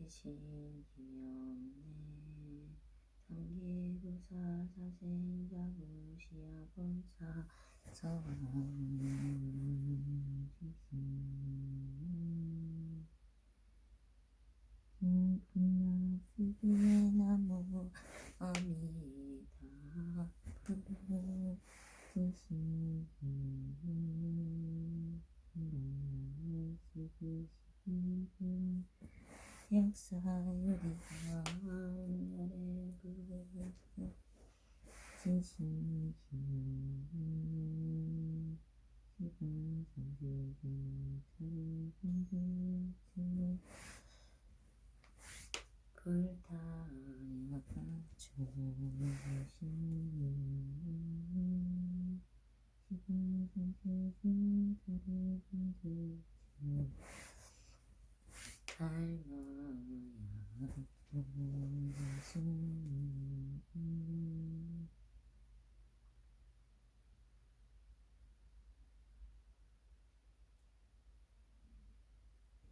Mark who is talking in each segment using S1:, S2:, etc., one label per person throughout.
S1: 대신이었네. 삼기부사 사생자부시야 본사 서왕지신 분야시기에 나무 아미타 부르시기 시기시기분 역사유리가 열애 부르 지신시기 시분 상대기 차례공개지 불타려 조심히 시분 상대기 차례공개지 닮아야 조심히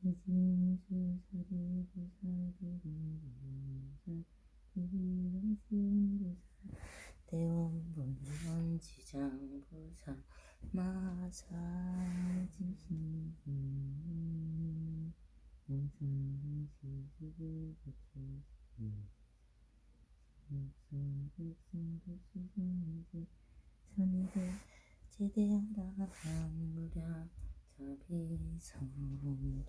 S1: 대진수사리 부사기림부사 대기영신부사 대원본원지장부사 마사지신기 영상시시기 부처시기 역성백성백수성이지 선이대 제대하라 무량 자비성중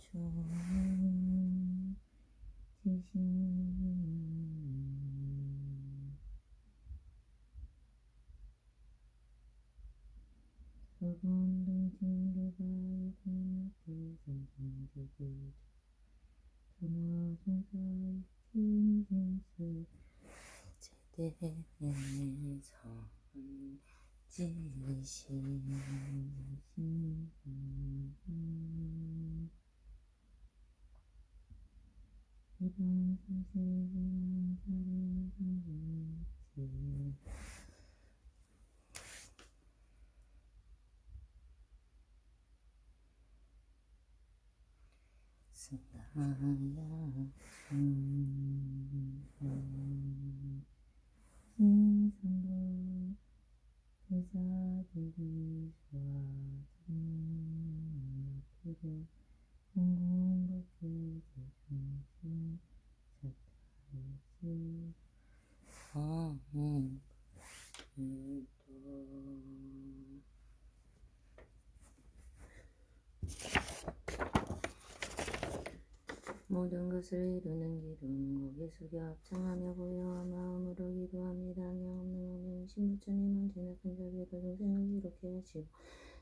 S1: 지신 서본등진류가이등불성등지기 천하중사의 진진수 제대선 지신 이번 사실은 사례상이지 스나야 신선도 대사들이 수화중필요 공공복지 대중심 사타이지 모든 것을 이루는 기름 고개 숙여 합창하며 고요한 마음으로 기도합니다. 양없는 오면 신부처님 언제나 큰 자비로 동생을 기록해 하시고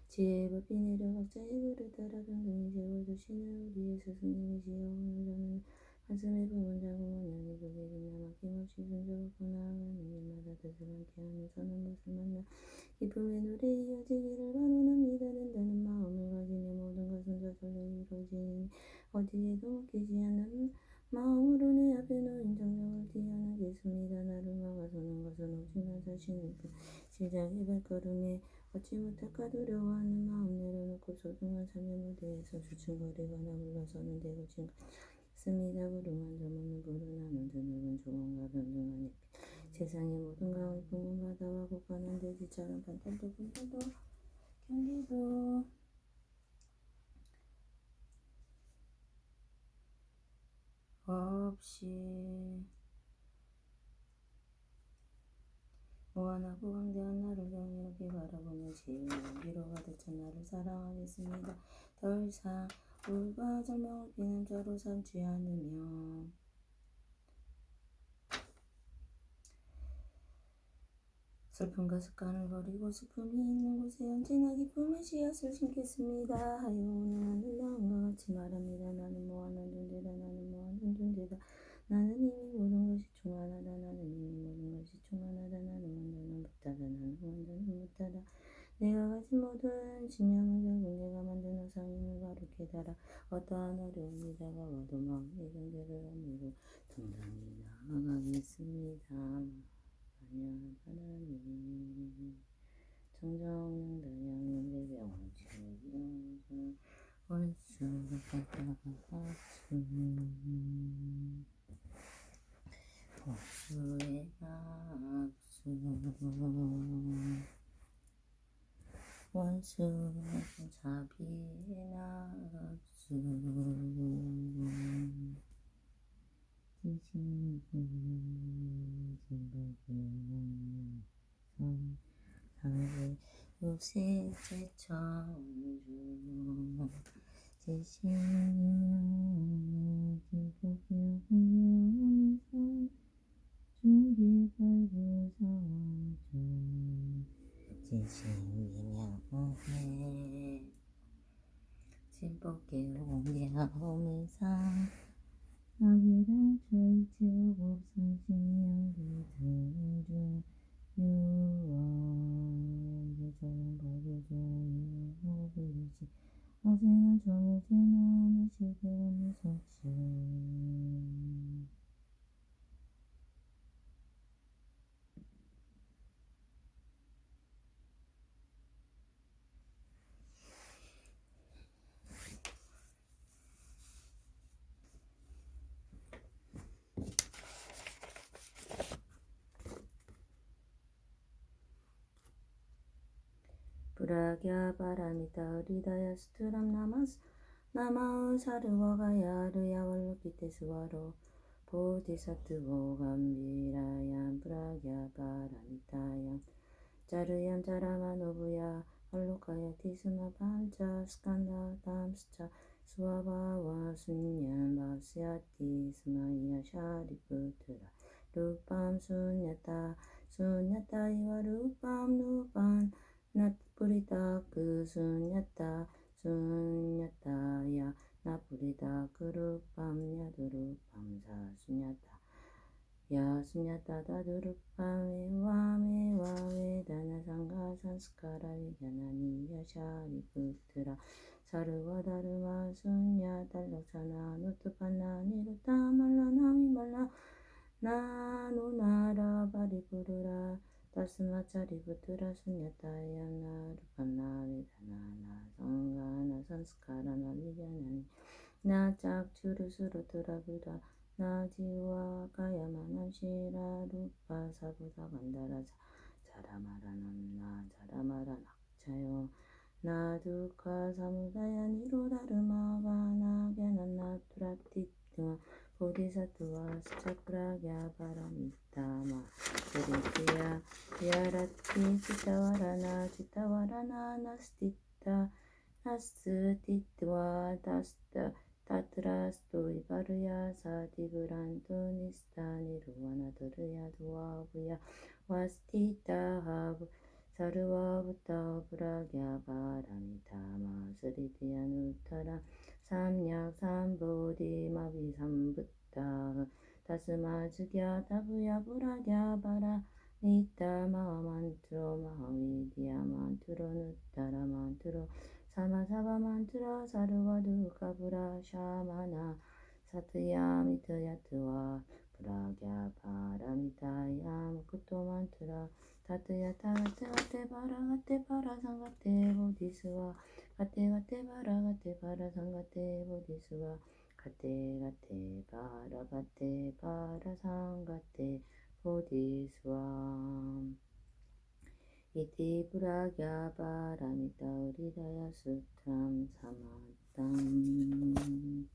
S1: 지혜의 법이 내려 각자의 글을 따라 평등히 세워주시는 우리의 스승님이시여 오늘 저는 한숨에 부은 자고는 이북에 빛나 막힘없이 순조롭고 나아가는 일마다 뜻을 함께하며 서는 것을 만나 기쁨의 노래 이어지기를 바라옵니다. 된다는 마음을 가지니 모든 것은 저절로 이루어지니 어디에도 묶이지 않는 마음으로 내 앞에 놓인 정성을 뛰어나겠습니다. 나를 막아서는 것은 오직 나 자신일 뿐 시작의 발걸음에 얻지 못할까 두려워하는 마음 내려놓고 소중한 참여 무대에서 주춤거리거나 물러서는 대고 진가했습니다. 부름한 점없는 불운하는 드넓은 조공과 변동한 햇빛 세상의 모든 강을 품은 바다와 곳간한 대지처럼 반탄도 분탄도 경계도 없이 무한하고 광대한 나를 정의롭게 바라보며 지혜의 용기로 가득 찬 나를 사랑하겠습니다. 더 이상 우울과 절망을 피난처로 삼지 않으며 슬픔과 습관을 버리고 슬픔이 있는 곳에 언제나 기쁨의 씨앗을 심겠습니다. 하여 오늘 하는 마음과 같이 말합니다. 나는 무한한 존재다. 나는 무한한 존재다. 나는 이미 모든 것이 충만하다. 나는 이미 모든 것이 충만하다. 나는 완전한 부타다. 나는 완전한 무타다. 내가 가진 모든 신념은 결국 내가 만든 우상임을 바로 깨달아 어떠한 어려움이 다가와도 마음의 경계를 허물고 당당히 나아가겠습니다. 만약 하나님 정정당양 대병 지금 원수 복수의 낙수 원수는 자비의 낙수 요새 제천주 제신이면 기복이오면서 중기발부상주 제신이면 오해 진법계 옹계하오면서 아기랑 철제옥 선신명기 등중 유원 부정 발부종 호비지 어제는 저제는 시대는 석시 브라갸 바라미타 리다야 스투람 나마스 나마우 사르와가야 르야왈로키테 스와로 보디사트보 감비라얀 브라갸 바라미타얀 자르얀 자라마노부야 알로카야 티스마 반자 스칸다 담스차 수아바와 순냔 바스야티 스마이야 샤리푸트라 루밤 순야타 순야타 이와 루밤 루밤 나프리다 그 순야타 순야타야 나프리다 그룹밤 야두룹밤 사순야타 야 순야타 다두룹밤 에와메와 웨다나 상가 산스카라 위갸나니야 샤리푸트라 사르와 다르마 순야 달락사나 누트파나 니루타 말라나 미말라 나누나라 바리부르라 다스마차리부트라 순야타야 나루파나 웨다나나 상가나 산스카라나 위갸나니 나 짝추르스루트라 부다 나지와 가야마남시라 루파 사부다 간다라 자라마라나 자라마라 낙차요 나두카 사무다야 니로다르마가 나갸나나 투라티트마 보디사투와 스차크라갸 바라미타마 그리티야 야라티 치타와라나 나스티타 나스티트와 다스타 타트라스토이 바르야 사디브란토 니스타니루와나도르야 두아부야 와스티타하부 사르와부타 브라갸 바라미타마 스리티야 누타라 삼약 삼보디 마비 삼부타 다스마즈갸 다부야 브라갸 바라미타 마만트로 마하위디야 만트로 누타라 만트로 사마사바 만트라 사르와두 카부라 샤마나 사트야 미트야트와 브라갸 바라미타야 무쿠토 만트라 타트야 타가테 가테 바라 상가테 보디스와 가테 바라 상가테 보디스와 가테 바라 상가테 보디스와 이티 브라갸 바라미타 우리다야 수탐 사마담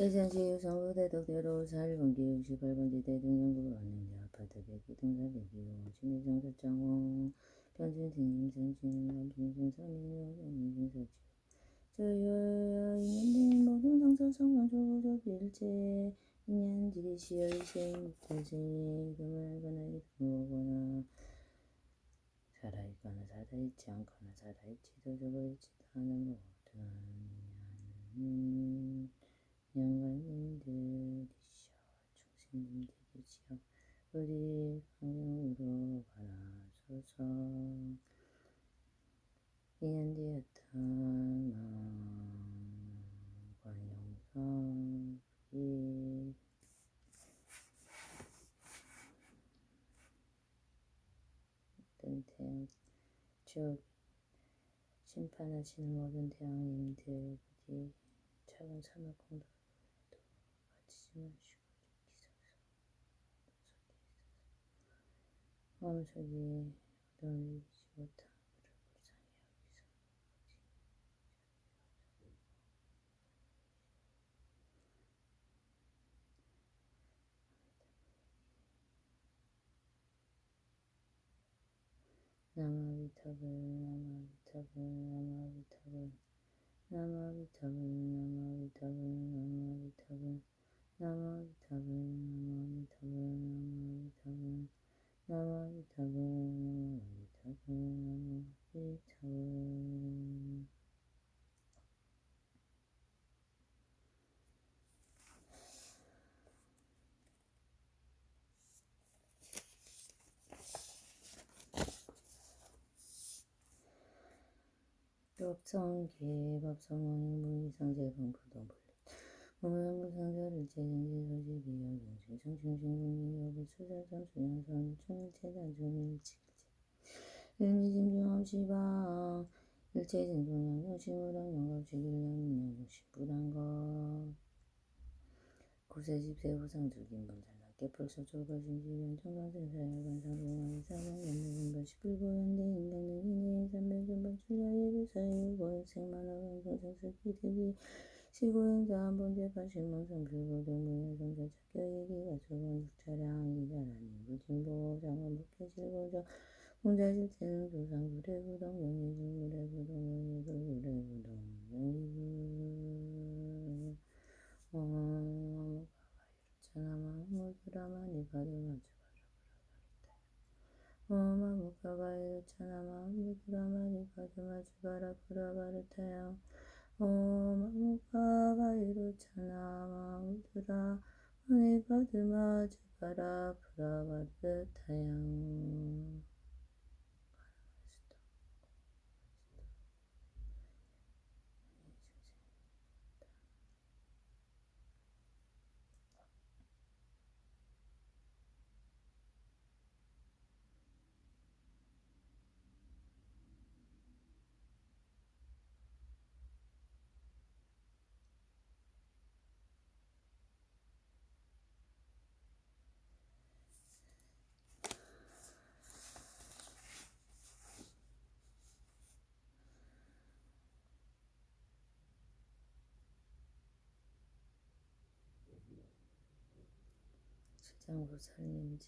S1: 대전시 유성부대 덕대로 4일번 기육 18번 지대 등용구 왔는데 아파트 대기 등사대기요 진해정사장호 변진진임선진 남진진사민요 저여야 있는데 모든 상사성만 조고적 일제 인연지시여이생 대생이 그말거나 이거나 살아있거나 살아있지 않거나 살아있지도 저거있지도 않은 모든 영광님들이시여 중생님들이시여 우리 환경으로 가라소서 인연되었던 관용성 우리 모든 태양 즉 심판하시는 모든 태양님들 부디 작은 사막 공도도 가지지 마시고 마음속에 어둠을 이기지 못한 우리를 불쌍히 여기서 나마비타불 나마비타불 나마비타불 나마비타불 나마비타불 나마비타불 나마비타불 나마비타불 나마비타불 나마비타불 나마비타불 법성계 법성원인 무이상제방부동불 무명무상자를 제정지 소식이여 경실정신중공이여부 수자전 수양선 충일체단 중일치일체 일미진중함시방 일체진중량 영시무랑 영갑시길량인양 육시불안거 구세집세 후상두긴본살납게 벌써조거심지변 청강생사열관상공왕이 사방연무분별 십불고현대 인간능이네 삼백전번 출야예불사유 고행생만화강 경생스기득이 시고행자한본제 파신망상 불고등무현성자 착격얘기가 조건득차량 이자라니 무진보 장원복해실고정 공자실태는 조상구례구동 영희구구례구동 영희구구례구동 영희구 마무카가이루차나마무드라마니 가드마주바라바라바르타야 마무카가이루차나마무드라마니 가드마주바라바라바르타야 지장보살님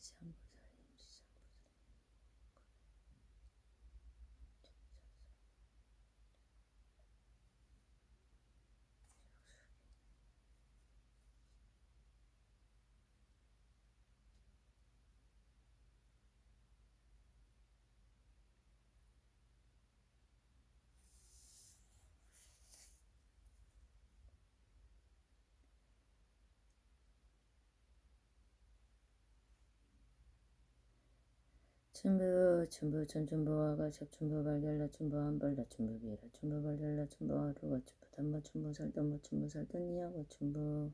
S1: 춘부 춘부 천춘부와가 샵춘부 발결라 춘부 한발라 춘부 비라 춘부 발결라 춘부 하루가 춘부 단마 춘부 살단마 춘부 살단이야가 춘부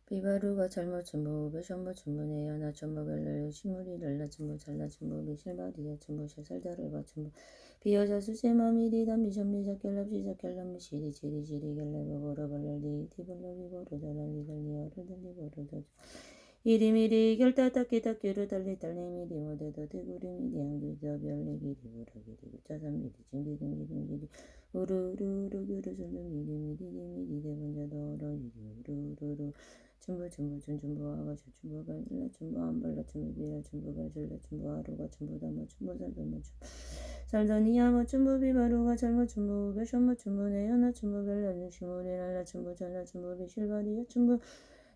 S1: 비바루가 잘못 춘부 배션부 춘부네 야나 춘부 결라 시무리 랄라 춘부 잘라 춘부 비실바디야 춘부 샤살다를 바 춘부 비여자 수세마미리 담비션비 자결라 비자결라 미시리 지리 지리 결라 버버러 발랄리 디벌로 비버로 자랄리 달리어를 달리 버로 이리미리 결따따끼 따끼로 달리 달리미리 모대도 대구리미리 양기저 별리기리 부르기리 자산미리 징기딩기딩기리 우르르르 규르슬름 미리미리리미리 대번자더러 이리우르르르 춘부 춘춘부아가 춘부 발라 춘부 안발라 춘부 비라 춘부 발질라 춘부 하루가 춘부 담모 춘부 살더모 춘부 살더니야모 춘부 비바루가 잘모 춘부 베션모 춘부 내연아 춘부 벨라니 시모리랄라 춘부 잘라 춘부 비실바리야 춘부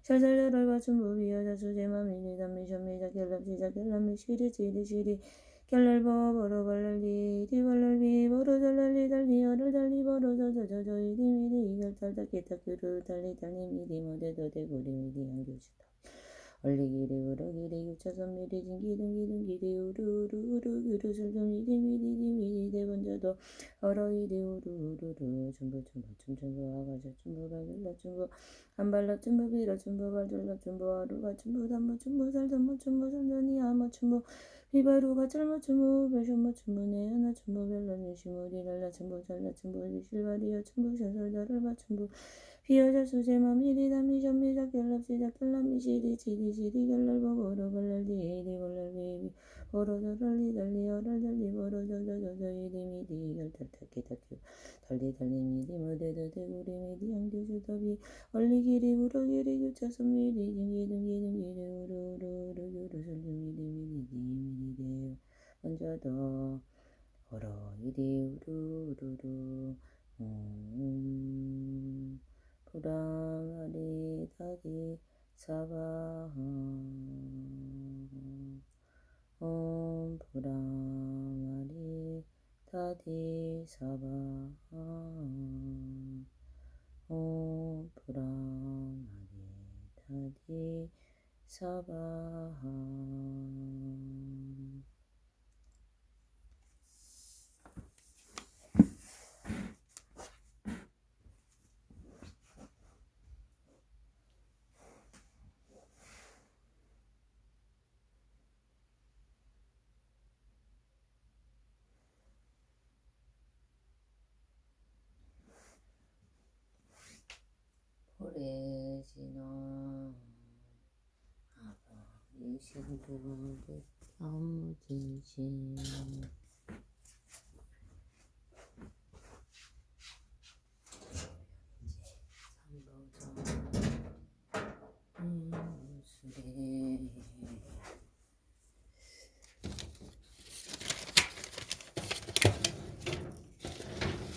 S1: 샬살려랄바 춘부 비여자 수제마 미리담 미션미자 갤럽지자 갤럽미 시리 갤랄버 버러발랄리 디발랄비 버러잘랄리 달리 어를달리 버러저저저저 이디미디 이결탈다기타 규르 달리 미디 모데도데 고리미디 양교시다 얼리기리 우러기리 유차선미리 진기둥기둥기리 우르르르 규르슬금 이디미디 디미디 대번자도 얼어이리 우르르르 춘부 아가자 춘부 발질라 춘부 안발라 춘부 비라 춘부 발질라 춘부 하루가 춘부 담모 춘부 살담모 춘부 살더니 아모 춘부 비바루가 잘못 춘부 베션모 춘부 내연아 춘부 벨라니 시모리랄라 춘부 잘라 춘부 비실바리야 춘부 샤살다랄바 춘부 비여자 수제마 미리다 미션미자 갤럽시자 갤럽미 시리 갤랄버 버러발랄디 에디 발랄비 버러저랄리 달리 어랄달리 버러저저저저 이디미디 결탈타키타큐 달리 미디 모데도데 구리미디 양교주더비 얼리기리 우러기리 유차선 미리 징기둥기둥기리 우르르르 유르슬리미디 미디데 먼저더 얼어 이리 우르르르 부라마리 다디 사바 부라마리 다디 사바 부라마리 다디 사바 오래지나 아버지 신부를 야무지신 삼보전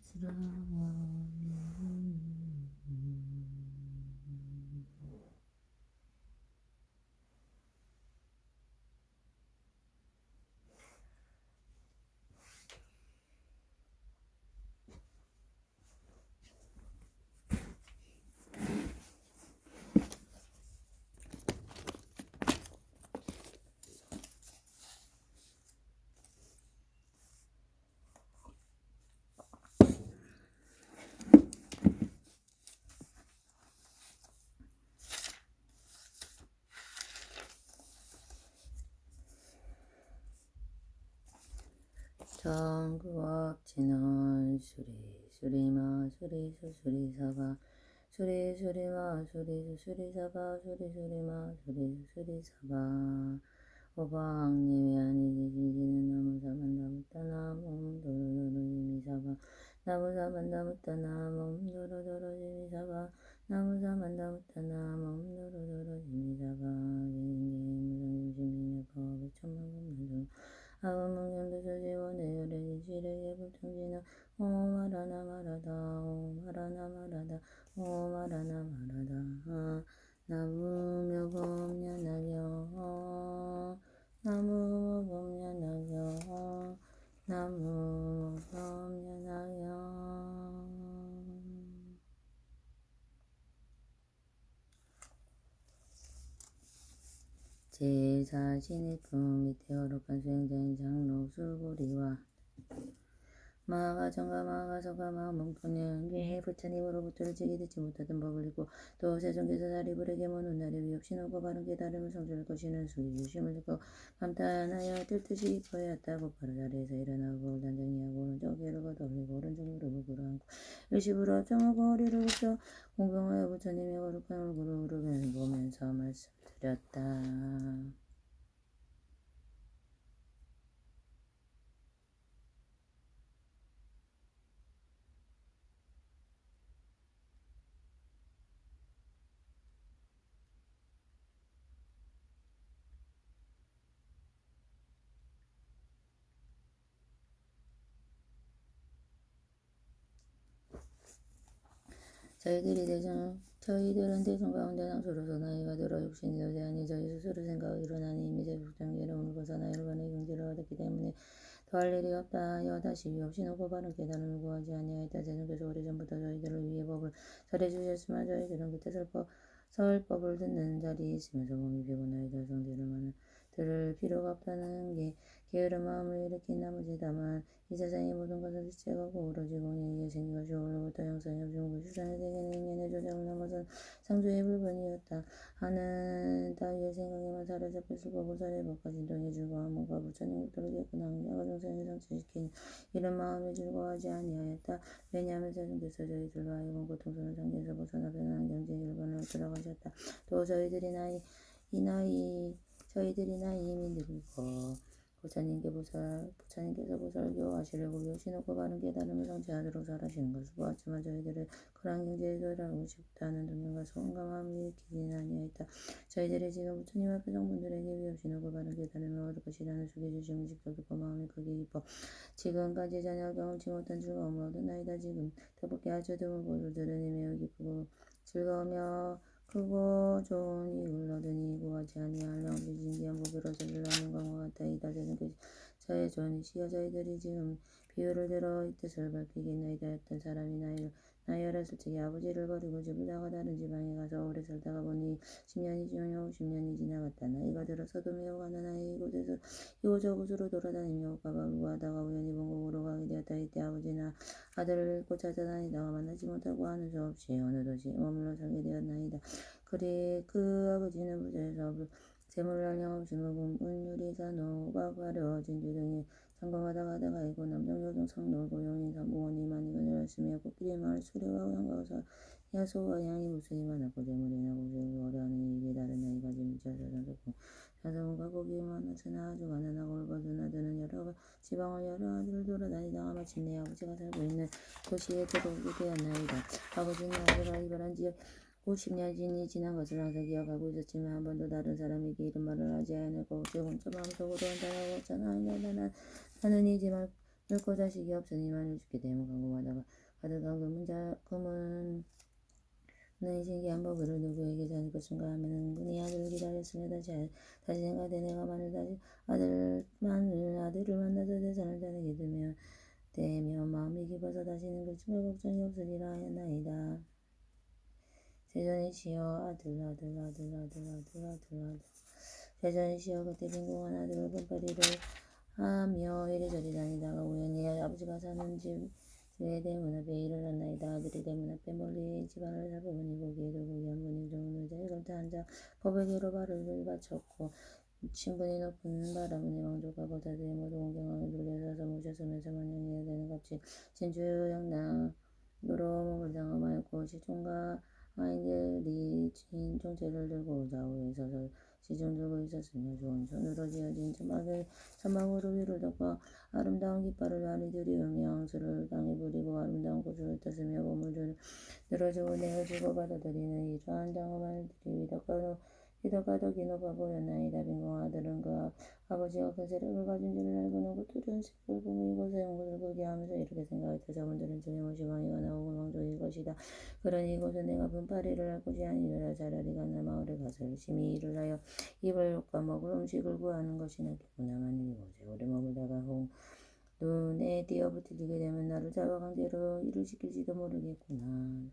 S1: 술에 정구업지는 수리마 수리수 수리사바 수리마 수리수 수리사바 수리마 수리수 수리사바 오방님이 아니지 진지는 나무사만다무따 나몸도로도로 지미사바 나무사만다무따 나몸도로도로 지미사바 나무사만다무타나 마음노로로로지미사가 무상심심미미법 백천만금난중 아금문경도조지원내열의 지뢰의 불통지나 오마라나마라다 오마라나마라다 오마라나마라다 나무묘범냐나겨 나무묘범냐나겨 나무묘범냐나겨 제4신의 품 밑에 거룩한 수행자인 장로 수고리와 마가 정가 마가 서가 마음봉통령의 부처님으로부터 일찍이 듣지 못하던 법을 읽고 또 세종께서 사리불에게 모는 날에 위협신호고 바른 깨달음을 성취할 것이는 수기주심을 듣고 감탄하여 뜰듯이 보였다고 바로 자리에서 일어나고 단정히하고 오른쪽 어깨를 걷어올리고 오른쪽 무릎을 꿇어앉고 일시불로 합장하고 허리를 굽혀 공경하여 부처님의 거룩한 얼굴을 우르르 보면서 말씀드렸다. 저희들은 대중 가운데 상수로서 나이가 들어 육신이 도대하니 저희 스스로 생각하기로 나는 이미 제국장계를 오늘고서 나이를 반의 경지를 얻었기 때문에 더할 일이 없다 하여 다시 위없이 오고 바른 깨달음을 구하지 아니하였다. 세종께서 오래전부터 저희들을 위해 법을 설해주셨으나 저희들은 그때 설법을 듣는 자리에 있으면서 몸이 피곤하여 더 성질을 들을 필요가 없다는 게 게으른 마음을 일으킨 나머지 다만 이 세상의 모든 것을 지체하고 오로지 공의에 생긴 것이 오늘부터 형성이 없은 실상의 세계는 인연의 조작을 넘어선 상조의 물건이었다 하는 따위의 생각에만 사로잡혔을 법을 설해법과 진동에 즐거워함과 부처님 국도를 깨끗한 환경과 정성을 성취시키는 이런 마음에 즐거워하지 아니하였다. 왜냐하면 세종께서 저희들로 하여금 고통스러운 상계에서 벗어나 편안한 경지의 일본으로 들어가셨다. 또 저희들이 나이 이미 늙고 부처님께서 보살교하시려고 위협신호고 바른 깨달음을 성취하도록 설하시는 것을 보았지만 저희들을 그러한 경지에 도달하고 싶다는 동경과 소원과 마음을 일으키지는 아니하였다. 저희들이 지금 부처님 앞에 성분들에게 위협신호고 바른 깨달음을 얻을 것이라는 소개주심을 직접 듣고 마음이 크게 기뻐 지금까지 전혀 경험치 못한 즐거움을 얻었나이다. 지금 뜻밖의 아주 드문 것을 들으니 매우 기쁘고 즐거우며 크고 좋은 이익을 얻으니 구하지 아니할 영시 진지한 보배로서 빌라는 것과 같아이다. 세종께서 저의 존이시여 저희들이 지금 비유를 들어 이 뜻을 밝히겠나이다. 어떤 사람이 나이 어렸을 적에 아버지를 버리고 집을 나가 다른 지방에 가서 오래 살다가 보니 10년이 지나며 50년이 지나갔다. 나이가 들어서도 매우 가난하여 이곳에서 이곳저곳으로 돌아다니며 옷과 밥을 구하다가 우연히 본국으로 가게 되었다. 이때 아버지나 아들을 잃고 찾아다니다가 만나지 못하고 하는 수 없이 어느 도시에 머물러 살게 되었나이다. 그 아버지는 부자에서 재물을 영없이 먹은 은유리사 노가 화려 진주 등이 상검하다가 하다가 이고 남정여동 상노 고용인 삼부원이 많이 그늘었으며 코끼리 마을 수레와 양가서 야소와 양이 무수히 많았고 재물이나 고생을 어려하는 일이 다른 나이가 지미쳐서 산소공과 고기가 많았으나 아주 가난하고 올바른 아들은 여러 지방을 여러 아들을 돌아다니다가 마침내 아버지가 살고 있는 도시에 들어오게 되었나이다. 아버지는 아들과 이별한 지 50년이 지난 것을 항상 기억하고 있었지만 한 번도 다른 사람에게 이런 말을 하지 않았고 혼자 마음속으로 한다고 했잖아. 나는 이제 늙고 자식이 없으니 많이 죽게 되면 궁금하다가 가득한 금은 이 신기한 법을 누구에게 전할 것인가 하면 은근히 아들을 기다렸으며 다시 생각돼 내가 만일 아들을 만나서 세상을 다니게 되면 마음이 깊어서 다시는 글증과 걱정이 없으리라 하였나이다. 세존이시여 아들 세존이시여 그때 빈궁한 아들을 분파리를 하며 이리저리 다니다가 우연히 아버지가 사는 집에 대문 앞에 이르렀나이다. 아들이 대문 앞에 멀리 집안을 살펴보니 거기에도 고기 한 분이 좋은 의자에 걸터 앉아 법에게로 발을 받쳤고 신분이 높은 바라문의 왕족과 보다들이 모두 공경하게 둘러서서 모셔서면서 만영해야 되는 값이 진주영당으로 몸을 장엄하였고 시종과 아이들이 진 총체를 들고 좌우에 서서 시중 들고 있었으며 좋은 손으로 지어진 천막으로 위를 덮고 아름다운 깃발을 많이 들이우며 황수를 땅에 뿌리고 아름다운 꽃을 떴으며 보물들을 늘어지고 내어지고 받아들이는 이러한 장엄한 들이 이덕가도 기노가 보였나이다. 빈궁 아들은 그 아버지가 큰 세력을 가진 줄을 알고는 그 두려운 색을 보며 이곳에 온 것을 보게 하면서 이렇게 생각했다. 저분들은 중요시 왕이가 나오고 왕족일 것이다. 그러니 이곳은 내가 분파리를 할 곳이 아니라 차라리 가나 마을에 가서 열심히 일을 하여 입을 먹을 음식을 구하는 것이 낫겠구나. 만일 이곳에 오래 머물다가 눈에 띄어붙이게 되면 나를 잡아 강제로 일을 시킬지도 모르겠구나.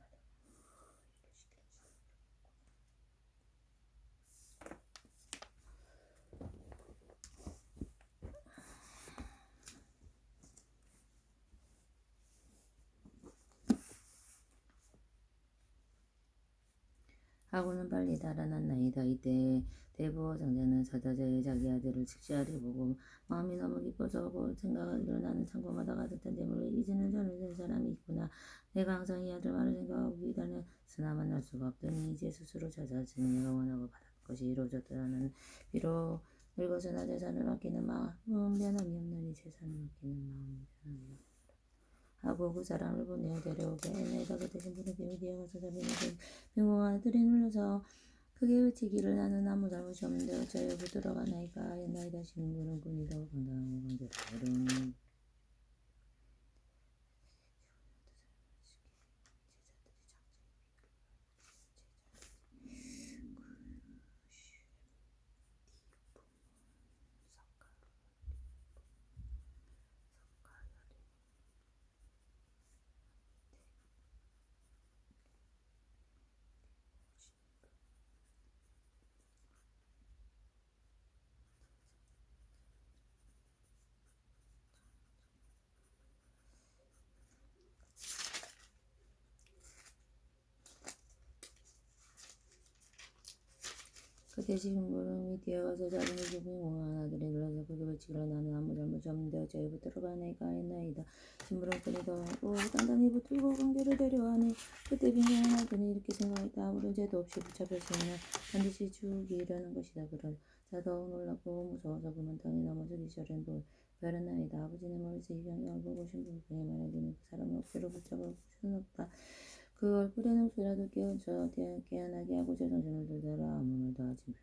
S1: 하고는 빨리 달아났나이다. 이때 대부어 장자는 사자자의 자기 아들을 직시하려 보고 마음이 너무 기뻐서 생각하기로 나는 창고마다 가득한 재물을 이제는 전을 될 사람이 있구나. 내가 항상 이 아들 말을 생각하고 기다렸으나 만날 수가 없더니 이제 스스로 찾아왔으니 내가 원하고 받은 것이 이루어졌더라는 비록 늙어서나 재산을 맡기는 마음은 변함이 없나니 재산을 맡기는 마음은 변함이 없나니 하고 그 사람을 보내어 데려오게 내가 그 대신 부른 뱀이 되어가서 잡히는 빈궁한 아들이 눌러서 크게 외치기를 나는 아무 잘못이 없는데 어찌하여 부들어가나이까 하였나이다. 시민군은 군이라고 당당하고 강제로 어려운 그때 시민군은 뛰어가서 잡은 빈궁한 아들이 눌러서 크게 외치기를 나는 아무 잘못이 없는데 어찌하여 부들어가나이까 하였나이다. 신부는 끈이 더 하고 단단히 붙들고 강제로 데려가니 그때 빈궁한 아들이 이렇게 생각했다. 아무런 죄도 없이 붙잡혔으면 반드시 죽이려는 것이다. 그러자 더욱 놀랍고 무서워서 그만 땅에 넘어져 기절한 보였나이다. 아버지는 멀리서 이 광경을 보고 신부에게 말하기는 그 사람을 억지로 붙잡아 수는 없다. 그 얼굴에 녹수라도 깨어나게 하고 제정신을 들더라. 아무 말도 하지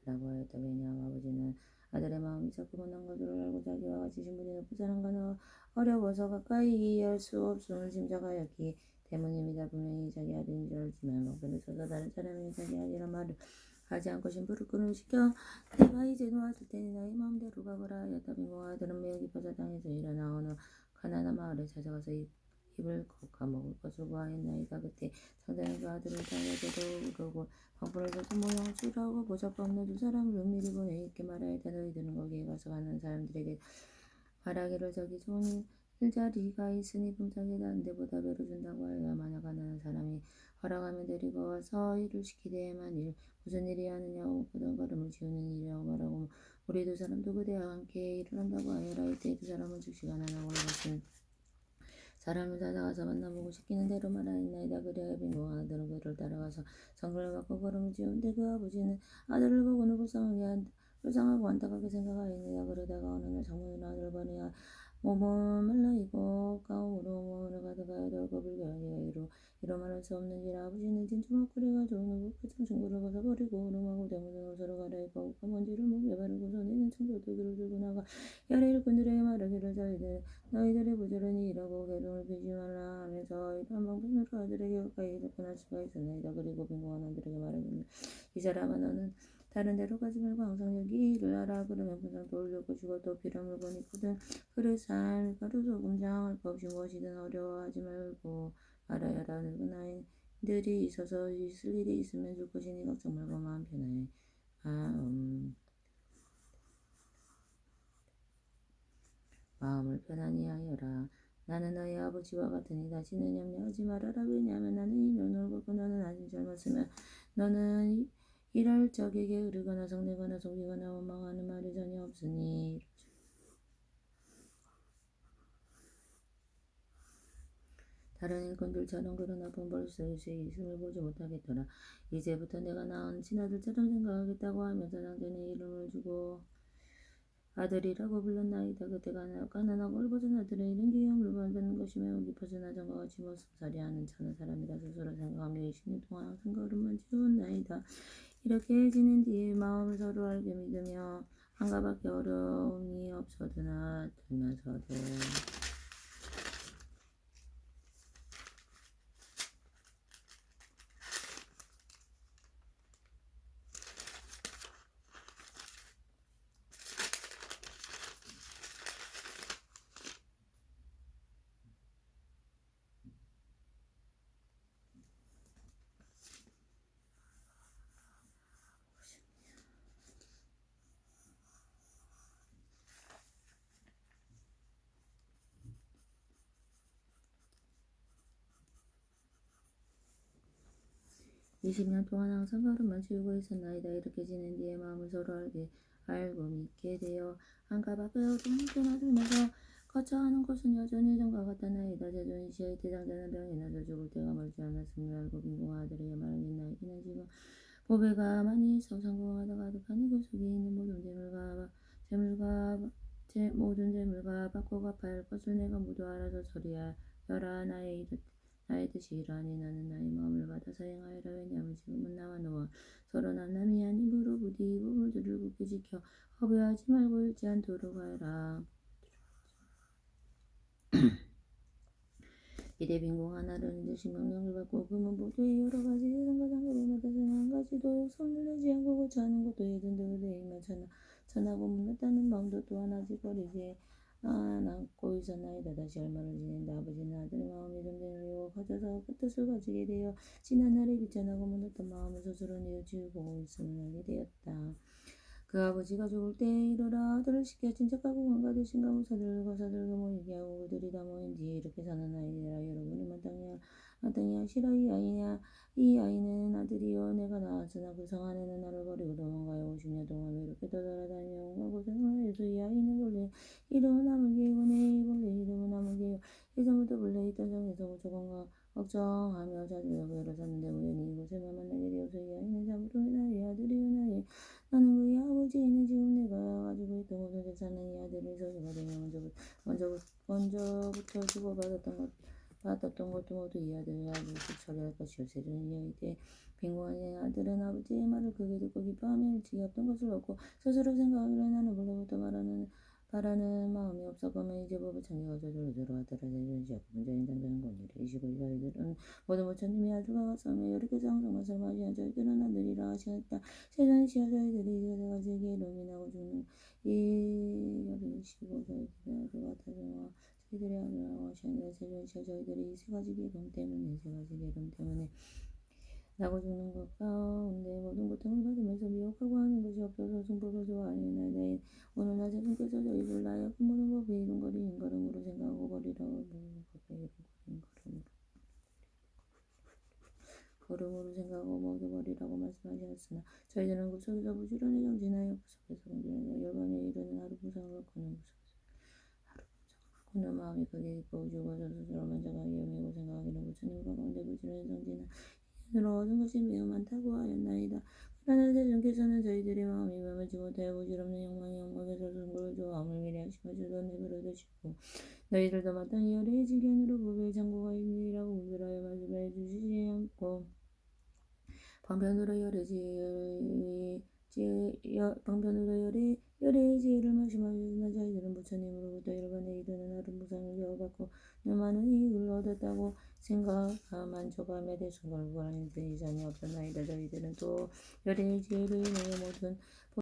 S1: 말라고 하였다. 왜냐하면 아버지는 아들의 마음이 자꾸 못난 것을 알고 자기와 같이 신분이 높은 사람과는 어려워서 가까이 이해할 수 없음을 짐작하였기 때문입니다. 분명히 자기 아들인 줄 알지만 멍편을 쳐서 다른 사람이 자기 아들이란 말을 하지 않고 신부를 끊음시켜 내가 이제 놓았을 테니 너희 마음대로 가거라 하였다. 빈궁한 아들은 매우 기뻐서 땅에서 일어나 어느 가난한 마을에 찾아가서 입을 걷가 먹을 것을 구하였나이다. 그때 장자는 그 아들을 달려들어 그러고 방풀을 걷고 모양수라고 보잘것 없는 두 사람을 은밀히 보내 이렇게 말하였다. 너희들은 거기에 가서 가는 사람들에게 말하기를 저기 좋은 일자리가 있으니 품삯이 다른 데보다 배로 준다고 하여 만약 가난한 사람이 허락하면 데리고 와서 일을 시키되 만일 무슨 일이 하느냐고 묻거든 걸음을 지우는 일이라고 말하고 우리 두 사람도 그대와 함께 일을 한다고 하여라. 이때 두 사람은 즉시 가난하고 어르신 사람을 찾아가서 만나보고 시키는 대로 말하였나이다. 그리하여 빈궁한 아들은 그를 따라가서 성글을 받고 걸음을 지우는데 그 아버지는 아들을 보고는 불쌍하고 안타깝게 생각하였나이다. 그러다가 어느 날 장모는 아들을 보니 몸은 말라있고 가움으로 몸을 가득하여도 불교하기가 이로 말할 수 없는지라. 아버지는 진주목걸이가 좋은 우붓한 친구를 벗어버리고 오름하고 대묻은 옷으로 갈아입고 옷과 먼지를 목에 바르고 손에는 청소도기를 들고 나가 열의 일꾼들에게 말하기를 너희들이 부지런히 일하고 괴로움을 피지 말라 하면서 이러한 방편으로 아들에게 가까이 접근할 수가 있었나이다. 그리고 빈궁한 아들에게 말하기를 이 사람아 너는 다른 데로 가지 말고 항상 여기 일을 하라. 그러면 분상도 올릴 것이고 또 필요한 물건이 있거든 그릇, 쌀, 가루, 소금, 장할 것 없이 무엇이든 어려워하지 말고 말하여라. 늙은 아이들이 있어서 있을 일이 있으면 줄 것이니 걱정 말고 마음을 편안히 하여라. 나는 너희 아버지와 같으니 다시는 염려하지 말아라. 왜냐하면 나는 이미 늙었고 너는 아직 젊었으면 너는 일할 적에게 의르거나 성내거나 속이거나 원망하는 말이 전혀 없으니 다른 일꾼들처럼 그런 아픈 벌써 있음을 보지 못하겠더라. 이제부터 내가 낳은 친아들처럼 생각하겠다고 하면서 장전에 이름을 주고 아들이라고 불렀나이다. 그때가 가난하고 헐벗은 아들의 이른 기염을 받는 것이 매우 깊어진 아정과 같이 모습살이 하는 자는 사람이라 스스로 생각하며 20년 동안 항상 걸음만 지었나이다. 이렇게 지낸 뒤에 마음을 서로 알게 믿으며 한가밖에 어려움이 없어드나 들면서도 20년 동안 항상 걸음만 치우고 있었나이다. 이렇게 지낸 뒤에 마음을 서로 알고 믿게 되어 한가밖에 어둠을 들면서 거쳐가는 곳은 여전히 예전과 같았나이다. 제존 시의 대장자는 병이 나서 죽을 때가 멀지 않았음을 알고 빈궁한 아들에게 말하겠나이기는 지금 보배가 많이 있어 성공하다 가득하니 그 속에 있는 모든 재물과 받고 갚아야 할 것을 내가 모두 알아서 처리하여라. 나의 뜻이 이러하니 나는 나의 마음을 받아서 행하여라. 왜냐하면 지금은 나와 너와 서로 남남이 아닌 부로 부디 보물들을 굳게 지켜 허비하지 말고 잃지 않도록 하여라. 이래 빈궁한 아들은 대신 명령을 받고 금은 보도의 여러 가지 예전과 장갑을 맡아서는 한 가지도 손을 내지 않고 고쳐하는 것도 예전대로 되이며 천하고 못났다는 마음도 또한 아직 버리지 않고 있었나이다. 다시 얼마를 지낸다. 아버지는 아들의 마음이 점점 열리고 커져서 그 뜻을 가지게 되어 지난 날에 비천하고 못났던 마음을 스스로 뉘우치고 있음을 알게 되었다. 그 아버지가 죽을 때에 이르라 아들을 시켜 친척하고 관가 되신 가무사들과 사들과 모이게 하고 그들이 다 모인 뒤에 이렇게 선언하니라. 여러분이 마땅히 하시라. 이 아이는 아들이요 내가 낳았으나 그 성 안에는 나를 버리고 도망가여 50년 동안 외롭게 떠돌아다니며 온갖 고생을 해서 이 아이는 본래 이름은 아무개이고 내 본래 이름은 아무개요. 예전부터 본래 있던 성에서 무척 걱정하며 자주 여기로 샀는데 우연히 이곳에만 만나게 되어서 이 아이는 참으로 나의 아들이요 나는 그의 아버지이니 지금 내가 가지고 있던 모든 재산은 이 아들의 소유가 되며 먼저부터 받았던 것도 모두 이 아들의 아버지께 처리할 것이요. 세존이 이때 빈궁한 아들은 아버지의 말을 크게 듣고 기뻐하며 일찍이 없던 것을 얻고 스스로 생각하기를 나는 본래부터 바라는 마음이 없었거면 이제 법을 창조가 저절로 들어왔더라. 세존이 약한 자인 당자는 권위를 이시고 저희들은 모든 부처님이 아주가 왔으며 여리께서 항상 맛을 마시한 저희들은 아들이라 하셨다. 세존이 시여 저희들이 여러 가지 괴로움이 나고 죽는 이 여리시고 저희들의 아주 같아서와 저희들의 아들이라고 하시니라. 세존이 시여 저희들이 이 세 가지 괴로움 때문에 나고 죽는 것 가운데 모든 고통을 받으면서 미혹하고 하는 것이 없어서 승법을 좋아하니이다. 오늘 낮에 분께서 저희를 나의 모든 법에 이른 거리 인걸음으로 생각하고 버리라고 걸음으로 생각하고 모두 버리라고 말씀하셨으나 저희들은 그 속에서 부지런히 정진하여 그 속에서 공진하여 열반에 이르는 하루 부상을 갖고는 마음이 크게 기뻐 죽어서 스스로 만족하기 여매고 생각하기는 부처님과 가운데 부지런히 정진하여 인으로 얻은 것이 매우 많다고 하였나이다. 그러나 세존께서는 저희들의 마음이 맘을지 못하여 부질없는 욕망의 영광에서 승부를 좋아함을 미리 하시고 주도 내버려 두시고 너희들도 마땅히 열의 지견으로 법의 창고가 있느니라고 구별하여 말씀해 주시지 않고 방편으로 열의 지혜를 말씀하셨으나 저희들은 부처님으로부터 열반에 이르는 하루 무상을 겨워받고 많은 이익을 얻었다고 생각하 만족함에 대해서 결국 하는 이전이 없었나이다. 저희들은 또 열의 지혜로 인하여 모든